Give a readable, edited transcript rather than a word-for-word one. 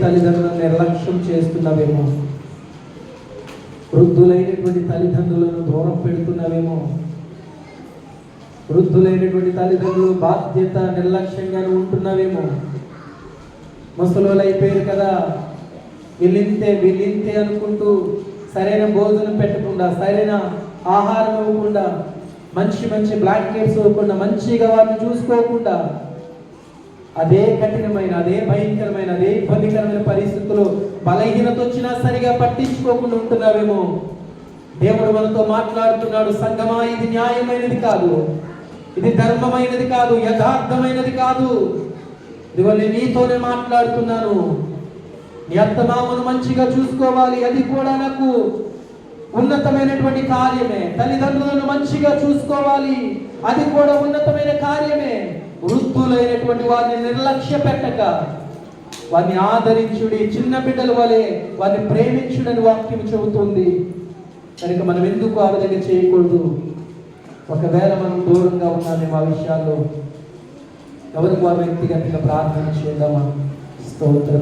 తల్లిదండ్రులను నిర్లక్ష్యం చేస్తున్నావేమో, వృద్ధులైనటువంటి తల్లిదండ్రులను దూరం పెడుతున్నావేమో, వృద్ధులైనటువంటి తల్లిదండ్రులు బాధ్యత నిర్లక్ష్యంగానే ఉంటున్నావేమో. ముసలోళ్ళు అయిపోయారు కదా, వీళ్ళింతే అనుకుంటూ సరైన భోజనం పెట్టకుండా, సరైన ఆహారం ఇవ్వకుండా, మంచి బ్లాంకెట్స్ ఇవ్వకుండా, మంచిగా వారిని చూసుకోకుండా, అదే కఠినమైన, అదే భయంకరమైన, అదే ఇబ్బందికరమైన పరిస్థితుల్లో బలహీనత వచ్చినా సరిగా పట్టించుకోకుండా ఉంటున్నావేమో. దేవుడు మనతో మాట్లాడుతున్నాడు, సంగమా, ఇది న్యాయమైనది కాదు, ఇది ధర్మమైనది కాదు, యథార్థమైనది కాదు. ఇదిగో నేను నీతోనే మాట్లాడుతున్నాను. నీ అత్తమామను మంచిగా చూసుకోవాలి, అది కూడా నాకు ఉన్నతమైనటువంటి కార్యమే. తల్లిదండ్రులను మంచిగా చూసుకోవాలి, అది కూడా ఉన్నతమైన కార్యమే. వృద్ధులైనటువంటి వారిని నిర్లక్ష్య పెట్టక వారిని ఆదరించుడి, చిన్న బిడ్డల వలె వారిని ప్రేమించుడని వాక్యం చెబుతుంది. కనుక మనం ఎందుకు ఆ విధంగా చేయకూడదు? ఒకవేళ మనం దూరంగా ఉన్నామేమో ఆ విషయాల్లో, ఎవరికి వారు వ్యక్తిగతంగా ప్రార్థన చేద్దామా? స్తోత్రం.